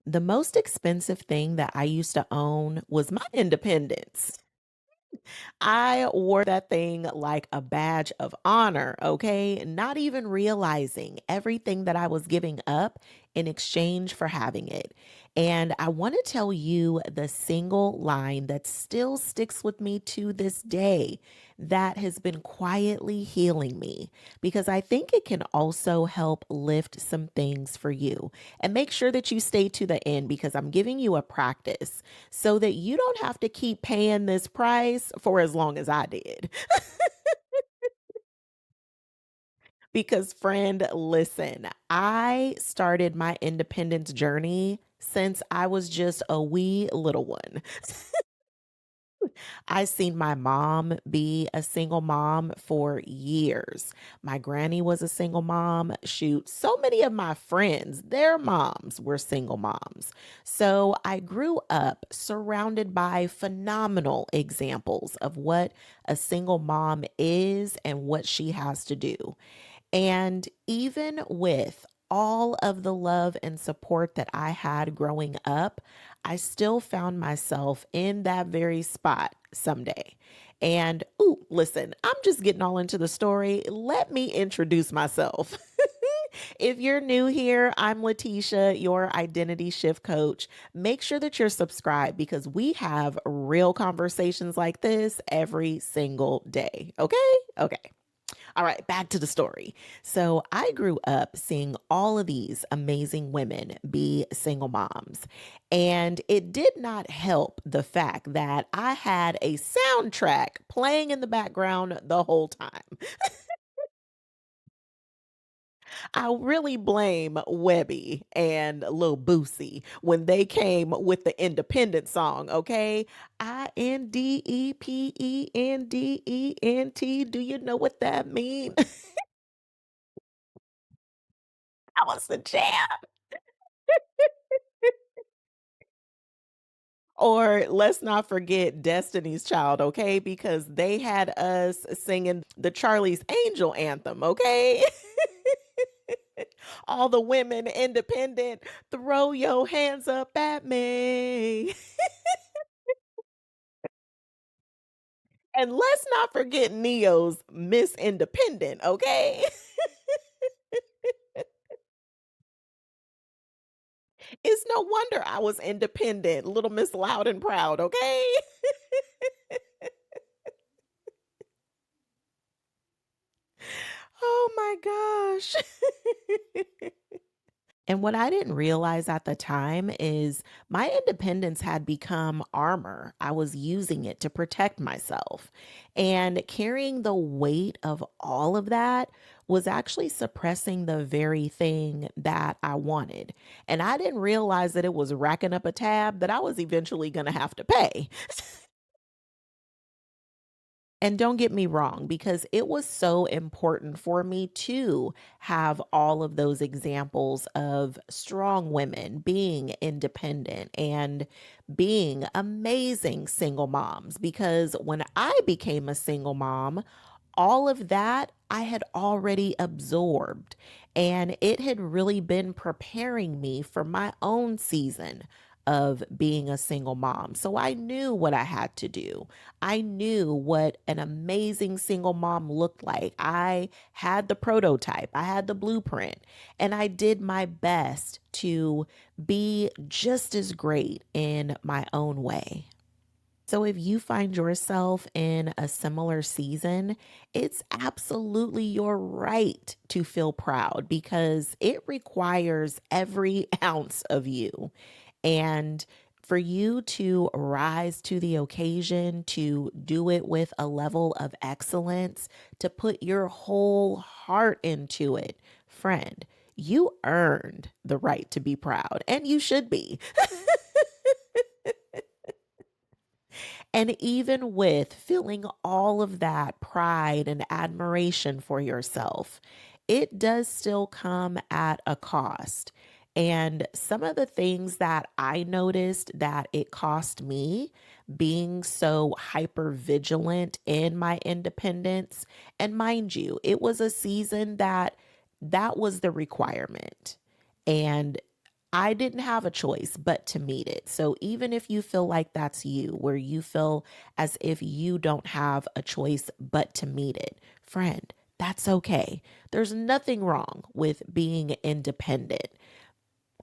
The most expensive thing that I used to own was my independence. I wore that thing like a badge of honor, okay? Not even realizing everything that I was giving up in exchange for having it. And I want to tell you the single line that still sticks with me to this day that has been quietly healing me because I think it can also help lift some things for you. And make sure that you stay to the end because I'm giving you a practice so that you don't have to keep paying this price for as long as I did. Because, friend, listen, I started my independence journey since I was just a wee little one. I seen my mom be a single mom for years. My granny was a single mom. Shoot, so many of my friends, their moms were single moms. So I grew up surrounded by phenomenal examples of what a single mom is and what she has to do. And even with all of the love and support that I had growing up, I still found myself in that very spot someday. And, ooh, listen, I'm just getting all into the story. Let me introduce myself. If you're new here, I'm Letitia, your identity shift coach. Make sure that you're subscribed because we have real conversations like this every single day. Okay? Okay. All right, back to the story. So I grew up seeing all of these amazing women be single moms. And it did not help the fact that I had a soundtrack playing in the background the whole time. I really blame Webby and Lil Boosie when they came with the independent song, okay? Independent. Do you know what that means? That was the jam. Or let's not forget Destiny's Child, okay? Because they had us singing the Charlie's Angel anthem, okay? All the women independent, throw your hands up at me. And let's not forget Neo's Miss Independent, okay? It's no wonder I was independent, little Miss Loud and Proud, okay? Oh my gosh. And what I didn't realize at the time is my independence had become armor. I was using it to protect myself. And carrying the weight of all of that was actually suppressing the very thing that I wanted. And I didn't realize that it was racking up a tab that I was eventually going to have to pay. And don't get me wrong, because it was so important for me to have all of those examples of strong women being independent and being amazing single moms. Because when I became a single mom, all of that I had already absorbed, and it had really been preparing me for my own season of being a single mom. So I knew what I had to do. I knew what an amazing single mom looked like. I had the prototype, I had the blueprint, and I did my best to be just as great in my own way. So, if you find yourself in a similar season, it's absolutely your right to feel proud because it requires every ounce of you. And for you to rise to the occasion, to do it with a level of excellence, to put your whole heart into it, friend, you earned the right to be proud, and you should be. And even with feeling all of that pride and admiration for yourself, it does still come at a cost. And some of the things that I noticed that it cost me being so hyper vigilant in my independence. And mind you, it was a season that was the requirement. And I didn't have a choice but to meet it. So even if you feel like that's you, where you feel as if you don't have a choice but to meet it, friend, that's okay. There's nothing wrong with being independent.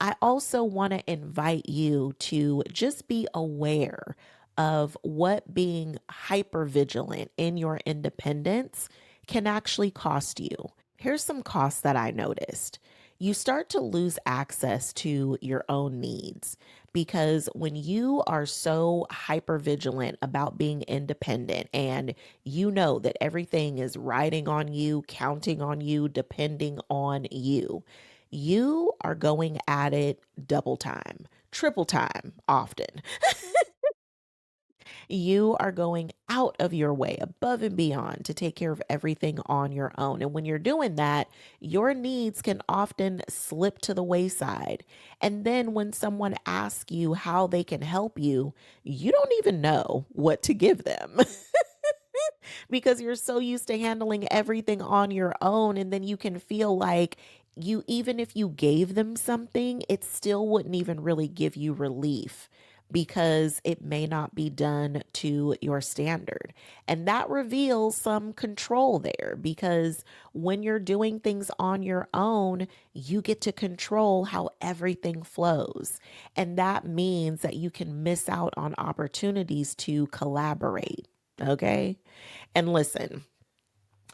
I also want to invite you to just be aware of what being hyper vigilant in your independence can actually cost you. Here's some costs that I noticed. You start to lose access to your own needs because when you are so hyper vigilant about being independent and you know that everything is riding on you, counting on you, depending on you, you are going at it double time, triple time often. You are going out of your way, above and beyond, to take care of everything on your own. And when you're doing that, your needs can often slip to the wayside. And then when someone asks you how they can help you, you don't even know what to give them. Because you're so used to handling everything on your own. And then you can feel like you, even if you gave them something, it still wouldn't even really give you relief because it may not be done to your standard. And that reveals some control there because when you're doing things on your own, you get to control how everything flows. And that means that you can miss out on opportunities to collaborate. Okay. And listen,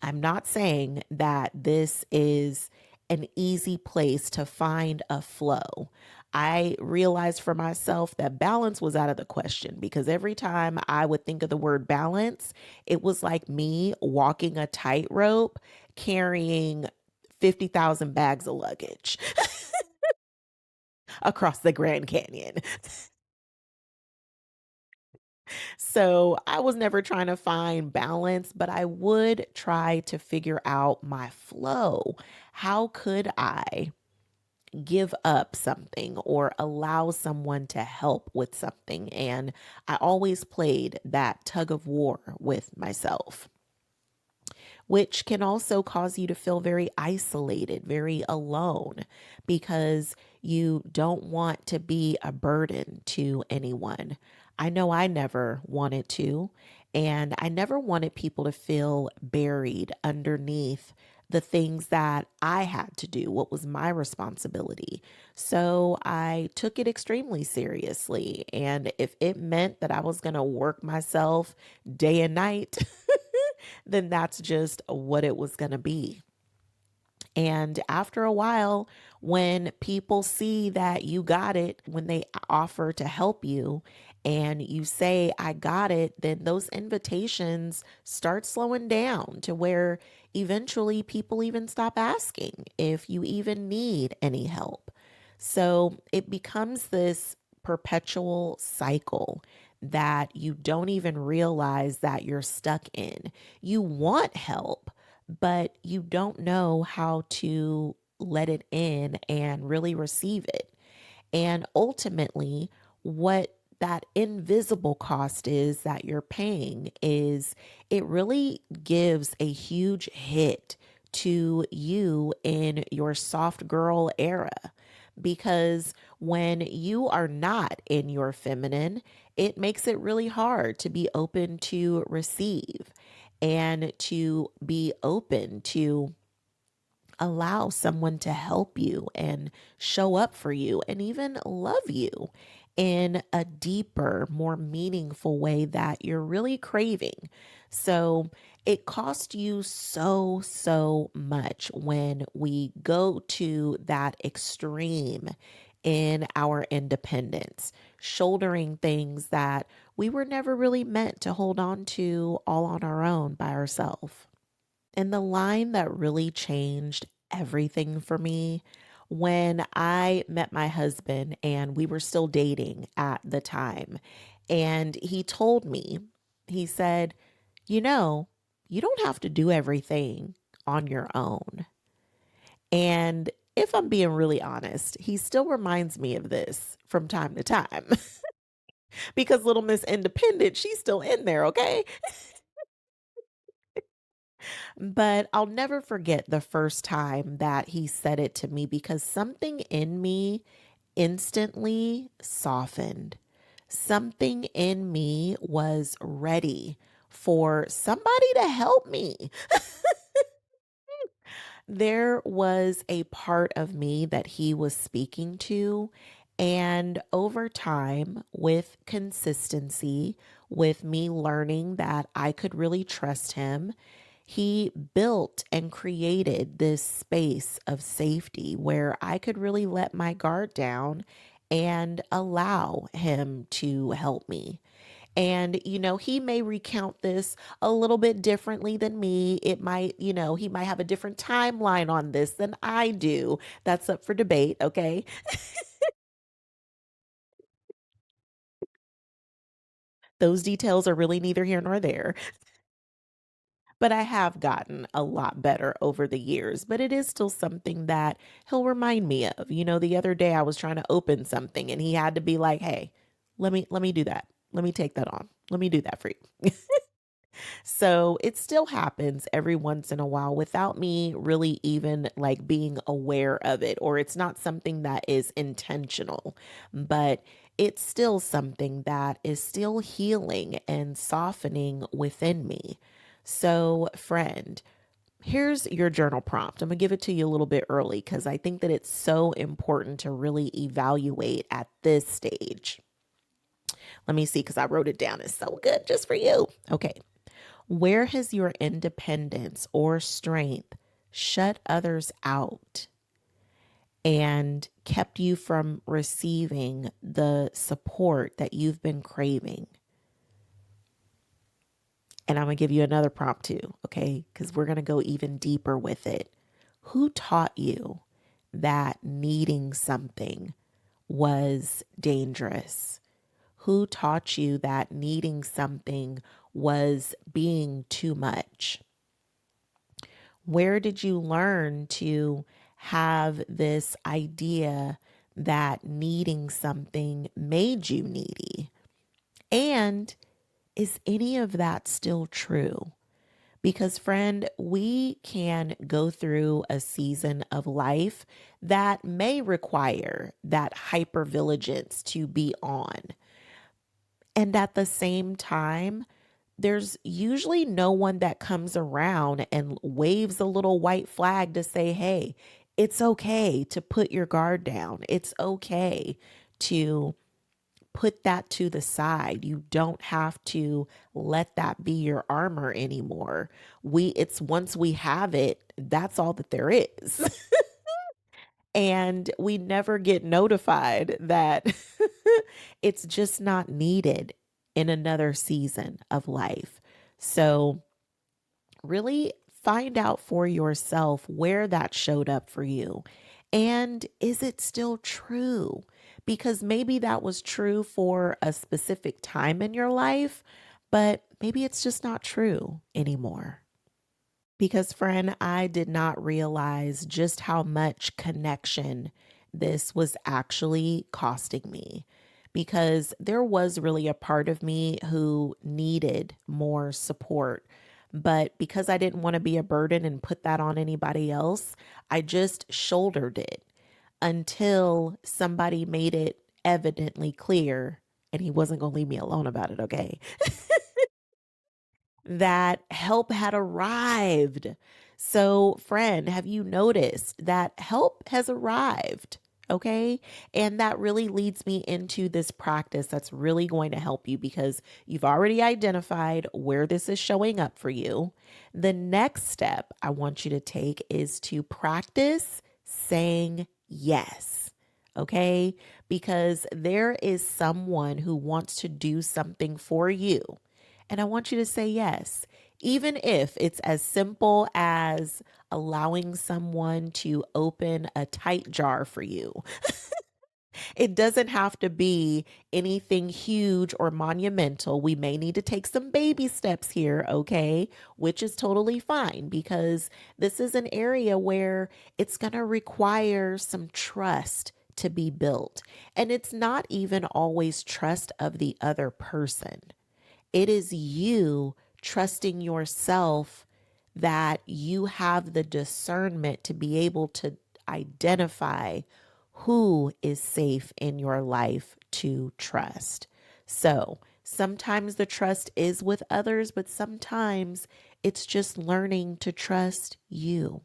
I'm not saying that this is an easy place to find a flow. I realized for myself that balance was out of the question because every time I would think of the word balance, it was like me walking a tightrope carrying 50,000 bags of luggage across the Grand Canyon. So I was never trying to find balance, but I would try to figure out my flow. How could I give up something or allow someone to help with something? And I always played that tug of war with myself, which can also cause you to feel very isolated, very alone, because you don't want to be a burden to anyone. I know I never wanted to, and I never wanted people to feel buried underneath the things that I had to do, what was my responsibility. So I took it extremely seriously. And if it meant that I was going to work myself day and night, then that's just what it was going to be. And after a while, when people see that you got it, when they offer to help you and you say, I got it, then those invitations start slowing down to where eventually people even stop asking if you even need any help. So it becomes this perpetual cycle that you don't even realize that you're stuck in. You want help, but you don't know how to let it in and really receive it. And ultimately, what that invisible cost is that you're paying is it really gives a huge hit to you in your soft girl era. Because when you are not in your feminine, it makes it really hard to be open to receive and to be open to allow someone to help you and show up for you and even love you in a deeper, more meaningful way that you're really craving. So it costs you so much when we go to that extreme in our independence, shouldering things that we were never really meant to hold on to all on our own by ourselves. And the line that really changed everything for me when I met my husband and we were still dating at the time. And he told me, he said, you know, you don't have to do everything on your own. And if I'm being really honest, he still reminds me of this from time to time because little Miss Independent, she's still in there, okay? But I'll never forget the first time that he said it to me because something in me instantly softened. Something in me was ready for somebody to help me. There was a part of me that he was speaking to. And over time, with consistency, with me learning that I could really trust him, he built and created this space of safety where I could really let my guard down and allow him to help me. And, he may recount this a little bit differently than me. It might, he might have a different timeline on this than I do. That's up for debate, okay? Those details are really neither here nor there. But I have gotten a lot better over the years, but it is still something that he'll remind me of. The other day I was trying to open something and he had to be like, "Hey, let me do that. Let me take that on. Let me do that for you." So it still happens every once in a while without me really even like being aware of it, or it's not something that is intentional, but it's still something that is still healing and softening within me. So, friend, here's your journal prompt. I'm going to give it to you a little bit early because I think that it's so important to really evaluate at this stage. Let me see because I wrote it down. It's so good just for you. Okay. Where has your independence or strength shut others out and kept you from receiving the support that you've been craving? And I'm going to give you another prompt too, okay? Because we're going to go even deeper with it. Who taught you that needing something was dangerous? Who taught you that needing something was being too much? Where did you learn to have this idea that needing something made you needy? And is any of that still true? Because, friend, we can go through a season of life that may require that hypervigilance to be on. And at the same time, there's usually no one that comes around and waves a little white flag to say, hey, it's okay to put your guard down. It's okay to put that to the side. You don't have to let that be your armor anymore. It's once we have it, that's all that there is. And we never get notified that it's just not needed in another season of life. So, really find out for yourself where that showed up for you. And is it still true? Because maybe that was true for a specific time in your life, but maybe it's just not true anymore. Because, friend, I did not realize just how much connection this was actually costing me. Because there was really a part of me who needed more support. But because I didn't want to be a burden and put that on anybody else, I just shouldered it until somebody made it evidently clear. And he wasn't going to leave me alone about it, okay? That help had arrived. So, friend, have you noticed that help has arrived? Okay. And that really leads me into this practice that's really going to help you because you've already identified where this is showing up for you. The next step I want you to take is to practice saying yes. Okay. Because there is someone who wants to do something for you and I want you to say yes, even if it's as simple as allowing someone to open a tight jar for you. It doesn't have to be anything huge or monumental. We may need to take some baby steps here, okay? Which is totally fine because this is an area where it's going to require some trust to be built. And it's not even always trust of the other person. It is you trusting yourself that you have the discernment to be able to identify Who is safe in your life to trust? So sometimes the trust is with others, but sometimes it's just learning to trust you.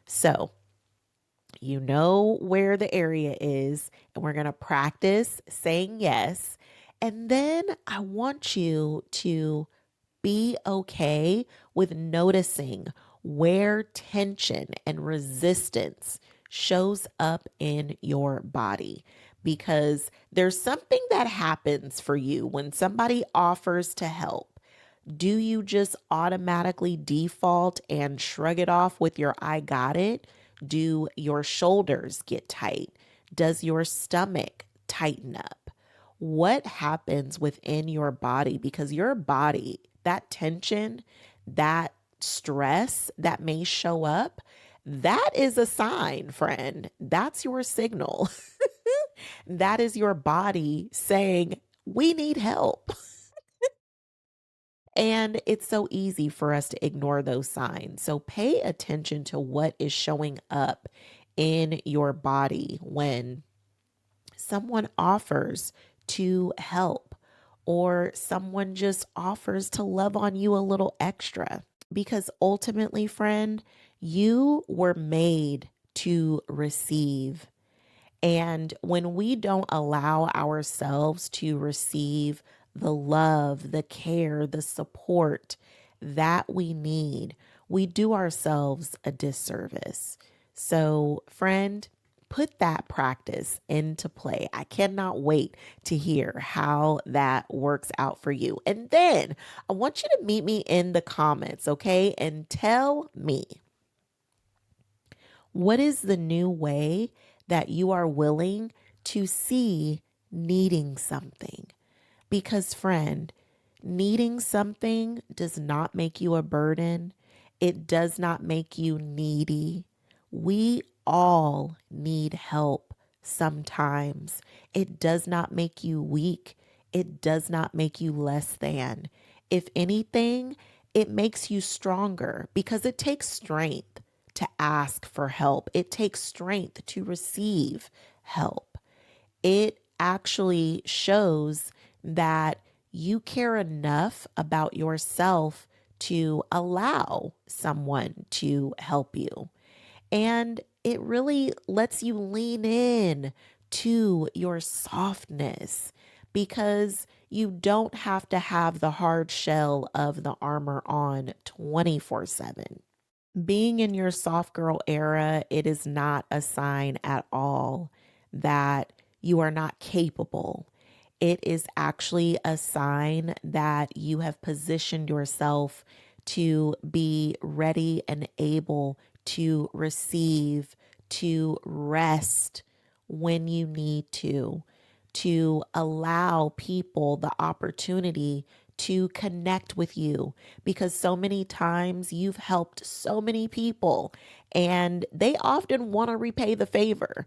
So you know where the area is, and we're going to practice saying yes. And then I want you to be okay with noticing where tension and resistance shows up in your body, because there's something that happens for you when somebody offers to help. Do you just automatically default and shrug it off with your I got it? Do your shoulders get tight? Does your stomach tighten up? What happens within your body? Because your body, that tension, that stress that may show up, that is a sign, friend. That's your signal. That is your body saying, we need help. And it's so easy for us to ignore those signs. So pay attention to what is showing up in your body when someone offers to help or someone just offers to love on you a little extra. Because ultimately, friend, you were made to receive. And when we don't allow ourselves to receive the love, the care, the support that we need, we do ourselves a disservice. So, friend, put that practice into play. I cannot wait to hear how that works out for you. And then I want you to meet me in the comments, okay? And tell me, what is the new way that you are willing to see needing something? Because, friend, needing something does not make you a burden, it does not make you needy. We all need help sometimes. It does not make you weak, it does not make you less than. If anything, it makes you stronger because it takes strength to ask for help, it takes strength to receive help. It actually shows that you care enough about yourself to allow someone to help you. And it really lets you lean in to your softness because you don't have to have the hard shell of the armor on 24/7. Being in your soft girl era, it is not a sign at all that you are not capable. It is actually a sign that you have positioned yourself to be ready and able to receive, to rest when you need to allow people the opportunity to connect with you, because so many times you've helped so many people and they often want to repay the favor.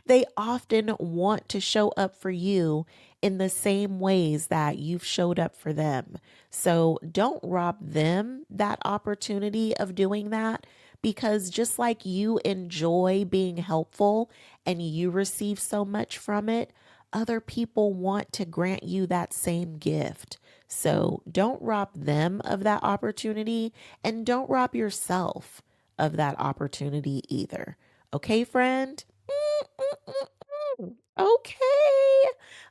They often want to show up for you in the same ways that you've showed up for them. So don't rob them that opportunity of doing that, because just like you enjoy being helpful and you receive so much from it, other people want to grant you that same gift. So don't rob them of that opportunity, and don't rob yourself of that opportunity either. Okay, friend? Okay.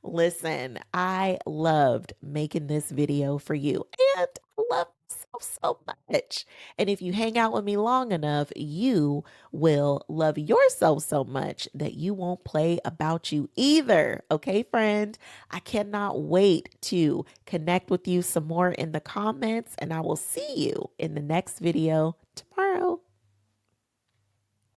Listen, I loved making this video for you, and I love myself so much. And if you hang out with me long enough, you will love yourself so much that you won't play about you either. Okay, friend? I cannot wait to connect with you some more in the comments, and I will see you in the next video tomorrow.